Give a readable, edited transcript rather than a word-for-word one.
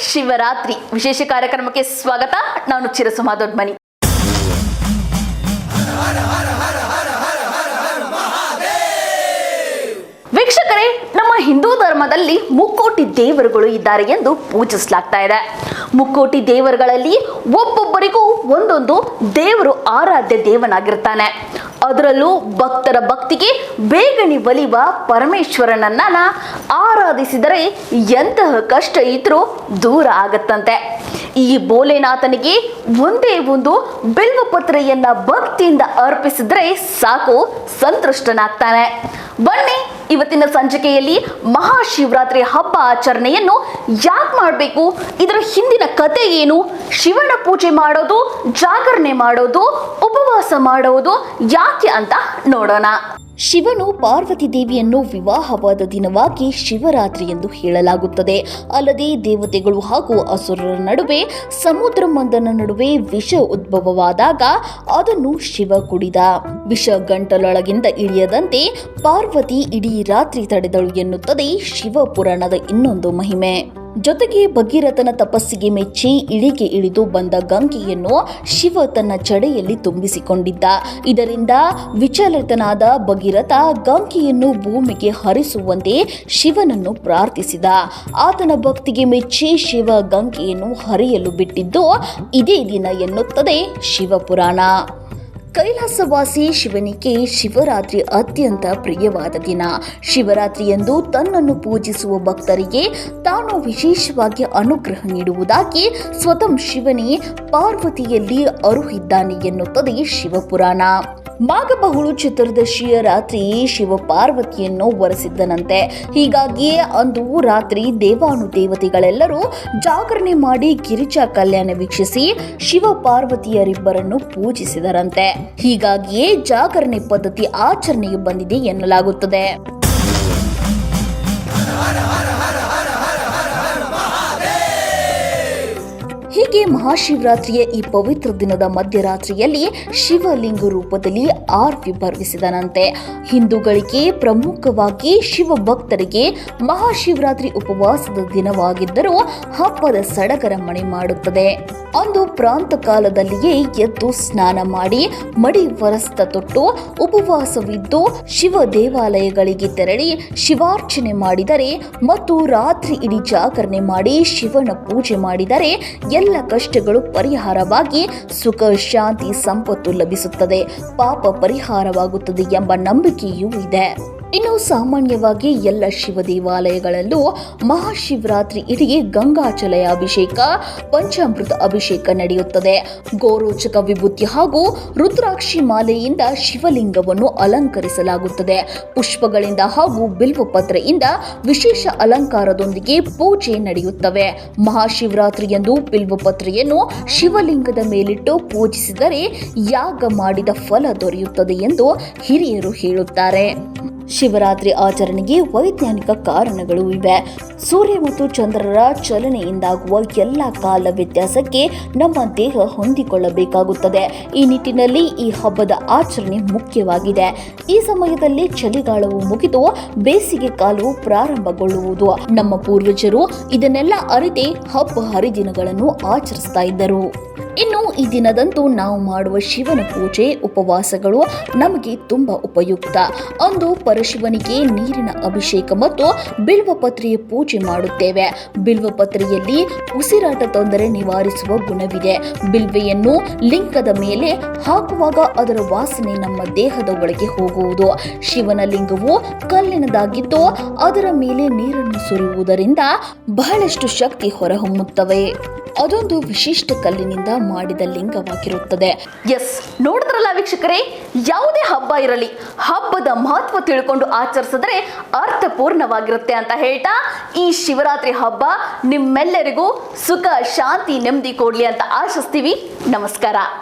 ಶಿವರಾತ್ರಿ ವಿಶೇಷ ಕಾರ್ಯಕ್ರಮಕ್ಕೆ ಸ್ವಾಗತ. ನಾನು ಚಿರಸುಮಾ ದೊಡ್ಮನಿ. ವೀಕ್ಷಕರೇ, ನಮ್ಮ ಹಿಂದೂ ಧರ್ಮದಲ್ಲಿ ಮುಕ್ಕೋಟಿ ದೇವರುಗಳು ಇದ್ದಾರೆ ಎಂದು ಪೂಜಿಸಲಾಗ್ತಾ ಇದೆ. ಮುಕ್ಕೋಟಿ ದೇವರುಗಳಲ್ಲಿ ಒಬ್ಬೊಬ್ಬರಿಗೂ ಒಂದೊಂದು ದೇವರು ಆರಾಧ್ಯ ದೇವನಾಗಿರ್ತಾನೆ. ಅದರಲ್ಲೂ ಭಕ್ತರ ಭಕ್ತಿಗೆ ಬೇಗನೆ ಒಲಿಯುವ ಪರಮೇಶ್ವರನನ್ನ ಆರಾಧಿಸಿದರೆ ಎಂತಹ ಕಷ್ಟ ಇದ್ರೂ ದೂರ ಆಗತ್ತಂತೆ. ಈ ಭೋಲೆನಾಥನಿಗೆ ಒಂದೇ ಒಂದು ಬಿಲ್ವಪತ್ರೆಯನ್ನ ಭಕ್ತಿಯಿಂದ ಅರ್ಪಿಸಿದ್ರೆ ಸಾಕು, ಸಂತುಷ್ಟನಾಗ್ತಾನೆ. ಬನ್ನಿ, ಇವತ್ತಿನ ಸಂಚಿಕೆಯಲ್ಲಿ ಮಹಾಶಿವರಾತ್ರಿ ಹಬ್ಬ ಆಚರಣೆಯನ್ನು ಯಾಕೆ ಮಾಡಬೇಕು, ಇದರ ಹಿಂದಿನ ಕತೆ ಏನು, ಶಿವನ ಪೂಜೆ ಮಾಡೋದು, ಜಾಗರಣೆ ಮಾಡೋದು, ಉಪವಾಸ ಮಾಡೋದು ಯಾಕೆ ಅಂತ ನೋಡೋಣ. ಶಿವನು ಪಾರ್ವತಿ ದೇವಿಯನ್ನು ವಿವಾಹವಾದ ದಿನವಾಗಿ ಶಿವರಾತ್ರಿ ಎಂದು ಹೇಳಲಾಗುತ್ತದೆ. ಅಲ್ಲದೆ ದೇವತೆಗಳು ಹಾಗೂ ಅಸುರರ ನಡುವೆ ಸಮುದ್ರ ಮಂಥನ ನಡುವೆ ವಿಷ ಉದ್ಭವವಾದಾಗ ಅದನ್ನು ಶಿವ ಕುಡಿದ. ವಿಷ ಗಂಟಲೊಳಗಿಂದ ಇಳಿಯದಂತೆ ಪಾರ್ವತಿ ಇಡೀ ರಾತ್ರಿ ತಡೆದಳು ಎನ್ನುತ್ತದೆ ಶಿವ ಪುರಾಣದ ಇನ್ನೊಂದು ಮಹಿಮೆ. ಜೊತೆಗೆ ಭಗೀರಥನ ತಪಸ್ಸಿಗೆ ಮೆಚ್ಚಿ ಇಳಿಗೆ ಇಳಿದು ಬಂದ ಗಂಗೆಯನ್ನು ಶಿವ ತನ್ನ ಜಡೆಯಲ್ಲಿ ತುಂಬಿಸಿಕೊಂಡಿದ್ದ. ಇದರಿಂದ ವಿಚಲಿತನಾದ ಭಗೀರಥ ಗಂಗೆಯನ್ನು ಭೂಮಿಗೆ ಹರಿಸುವಂತೆ ಶಿವನನ್ನು ಪ್ರಾರ್ಥಿಸಿದ. ಆತನ ಭಕ್ತಿಗೆ ಮೆಚ್ಚಿ ಶಿವ ಗಂಗೆಯನ್ನು ಹರಿಯಲು ಬಿಟ್ಟಿದ್ದು ಇದೇ ದಿನ ಎನ್ನುತ್ತದೆ ಶಿವಪುರಾಣ. ಕೈಲಾಸವಾಸಿ ಶಿವನಿಗೆ ಶಿವರಾತ್ರಿ ಅತ್ಯಂತ ಪ್ರಿಯವಾದ ದಿನ. ಶಿವರಾತ್ರಿಯಂದು ತನ್ನನ್ನು ಪೂಜಿಸುವ ಭಕ್ತರಿಗೆ ತಾನು ವಿಶೇಷವಾಗಿ ಅನುಗ್ರಹ ನೀಡುವುದಾಗಿ ಸ್ವತಃ ಶಿವನೇ ಪಾರ್ವತಿಯಲ್ಲಿ ಅರುಹಿದ್ದಾನೆ ಎನ್ನುತ್ತದೆ ಶಿವಪುರಾಣ. ಮಾಘಬಹುಳು ಚತುರ್ದಶಿಯ ರಾತ್ರಿ ಶಿವ ಪಾರ್ವತಿಯನ್ನು ವರಿಸಿದ್ದನಂತೆ. ಹೀಗಾಗಿಯೇ ಅಂದು ರಾತ್ರಿ ದೇವಾನುದೇವತೆಗಳೆಲ್ಲರೂ ಜಾಗರಣೆ ಮಾಡಿ ಗಿರಿಜಾ ಕಲ್ಯಾಣ ವೀಕ್ಷಿಸಿ ಶಿವ ಪಾರ್ವತಿಯರಿಬ್ಬರನ್ನು ಪೂಜಿಸಿದರಂತೆ. ಹೀಗಾಗಿಯೇ ಜಾಗರಣೆ ಪದ್ಧತಿ ಆಚರಣೆಗೆ ಬಂದಿದೆ ಎನ್ನಲಾಗುತ್ತದೆ. ಹೀಗೆ ಮಹಾಶಿವರಾತ್ರಿಯ ಈ ಪವಿತ್ರ ದಿನದ ಮಧ್ಯರಾತ್ರಿಯಲ್ಲಿ ಶಿವಲಿಂಗ ರೂಪದಲ್ಲಿ ಆರ್ವಿರ್ಭವಿಸಿದನಂತೆ. ಹಿಂದೂಗಳಿಗೆ ಪ್ರಮುಖವಾಗಿ ಶಿವ ಭಕ್ತರಿಗೆ ಮಹಾಶಿವರಾತ್ರಿ ಉಪವಾಸದ ದಿನವಾಗಿದ್ದರೂ ಹಬ್ಬದ ಸಡಗರ ಮಣೆ ಮಾಡುತ್ತದೆ. ಅಂದು ಪ್ರಾಂತ ಕಾಲದಲ್ಲಿಯೇ ಎದ್ದು ಸ್ನಾನ ಮಾಡಿ ಮಡಿ ವರಸ್ತ ತೊಟ್ಟು ಉಪವಾಸವಿದ್ದು ಶಿವ ದೇವಾಲಯಗಳಿಗೆ ತೆರಳಿ ಶಿವಾರ್ಚನೆ ಮಾಡಿದರೆ ಮತ್ತು ರಾತ್ರಿ ಇಡೀ ಜಾಗರಣೆ ಮಾಡಿ ಶಿವನ ಪೂಜೆ ಮಾಡಿದರೆ ಎಲ್ಲ ಕಷ್ಟಗಳು ಪರಿಹಾರವಾಗಿ ಸುಖ, ಶಾಂತಿ, ಸಂಪತ್ತು ಲಭಿಸುತ್ತದೆ, ಪಾಪ ಪರಿಹಾರವಾಗುತ್ತದೆ ಎಂಬ ನಂಬಿಕೆಯೂ ಇದೆ. ಇನ್ನು ಸಾಮಾನ್ಯವಾಗಿ ಎಲ್ಲ ಶಿವ ದೇವಾಲಯಗಳಲ್ಲೂ ಮಹಾಶಿವರಾತ್ರಿ ಇಡೀ ಗಂಗಾಚಲಯ ಅಭಿಷೇಕ, ಪಂಚಾಮೃತ ಅಭಿಷೇಕ ನಡೆಯುತ್ತದೆ. ಗೋರೋಚಕ ವಿಭೂತಿ ಹಾಗೂ ರುದ್ರಾಕ್ಷಿ ಮಾಲೆಯಿಂದ ಶಿವಲಿಂಗವನ್ನು ಅಲಂಕರಿಸಲಾಗುತ್ತದೆ. ಪುಷ್ಪಗಳಿಂದ ಹಾಗೂ ಬಿಲ್ವಪತ್ರೆಯಿಂದ ವಿಶೇಷ ಅಲಂಕಾರದೊಂದಿಗೆ ಪೂಜೆ ನಡೆಯುತ್ತವೆ. ಮಹಾಶಿವರಾತ್ರಿಯಂದು ಬಿಲ್ವಪತ್ರೆಯನ್ನು ಶಿವಲಿಂಗದ ಮೇಲಿಟ್ಟು ಪೂಜಿಸಿದರೆ ಯಾಗ ಮಾಡಿದ ಫಲ ದೊರೆಯುತ್ತದೆ ಎಂದು ಹಿರಿಯರು ಹೇಳುತ್ತಾರೆ. ಶಿವರಾತ್ರಿ ಆಚರಣೆಗೆ ವೈಜ್ಞಾನಿಕ ಕಾರಣಗಳು ಇವೆ. ಸೂರ್ಯ ಮತ್ತು ಚಂದ್ರರ ಚಲನೆಯಿಂದಾಗುವ ಎಲ್ಲ ಕಾಲ ವ್ಯತ್ಯಾಸಕ್ಕೆ ನಮ್ಮ ದೇಹ ಹೊಂದಿಕೊಳ್ಳಬೇಕಾಗುತ್ತದೆ. ಈ ನಿಟ್ಟಿನಲ್ಲಿ ಈ ಹಬ್ಬದ ಆಚರಣೆ ಮುಖ್ಯವಾಗಿದೆ. ಈ ಸಮಯದಲ್ಲಿ ಚಳಿಗಾಲವು ಮುಗಿದು ಬೇಸಿಗೆ ಕಾಲವು ಪ್ರಾರಂಭಗೊಳ್ಳುವುದು. ನಮ್ಮ ಪೂರ್ವಜರು ಇದನ್ನೆಲ್ಲ ಅರಿತೇ ಹಬ್ಬ ಹರಿದಿನಗಳನ್ನು ಆಚರಿಸ್ತಾ ಇದ್ದರು. ಇನ್ನು ಈ ದಿನದಂದು ನಾವು ಮಾಡುವ ಶಿವನ ಪೂಜೆ, ಉಪವಾಸಗಳು ನಮಗೆ ತುಂಬಾ ಉಪಯುಕ್ತ. ಅಂದು ಪರಶಿವನಿಗೆ ನೀರಿನ ಅಭಿಷೇಕ ಮತ್ತು ಬಿಲ್ವಪತ್ರೆಯ ಪೂಜೆ ಮಾಡುತ್ತೇವೆ. ಬಿಲ್ವಪತ್ರೆಯಲ್ಲಿ ಉಸಿರಾಟ ತೊಂದರೆ ನಿವಾರಿಸುವ ಗುಣವಿದೆ. ಬಿಲ್ವೆಯನ್ನು ಲಿಂಗದ ಮೇಲೆ ಹಾಕುವಾಗ ಅದರ ವಾಸನೆ ನಮ್ಮ ದೇಹದ ಒಳಗೆ ಹೋಗುವುದು. ಶಿವನ ಲಿಂಗವು ಕಲ್ಲಿನದಾಗಿದ್ದು ಅದರ ಮೇಲೆ ನೀರನ್ನು ಸುರಿಯುವುದರಿಂದ ಬಹಳಷ್ಟು ಶಕ್ತಿ ಹೊರಹೊಮ್ಮುತ್ತವೆ. ಅದೊಂದು ವಿಶಿಷ್ಟ ಕಲ್ಲಿನಿಂದ ಮಾಡಿದ ಲಿಂಗವಾಗಿರುತ್ತದೆ. ಎಸ್, ನೋಡಿದ್ರಲ್ಲ ವೀಕ್ಷಕರೇ, ಯಾವುದೇ ಹಬ್ಬ ಇರಲಿ ಹಬ್ಬದ ಮಹತ್ವ ತಿಳ್ಕೊಂಡು ಆಚರಿಸಿದ್ರೆ ಅರ್ಥಪೂರ್ಣವಾಗಿರುತ್ತೆ ಅಂತ ಹೇಳ್ತಾ ಈ ಶಿವರಾತ್ರಿ ಹಬ್ಬ ನಿಮ್ಮೆಲ್ಲರಿಗೂ ಸುಖ, ಶಾಂತಿ, ನೆಮ್ಮದಿ ಕೊಡ್ಲಿ ಅಂತ ಆಶಿಸ್ತೀವಿ. ನಮಸ್ಕಾರ.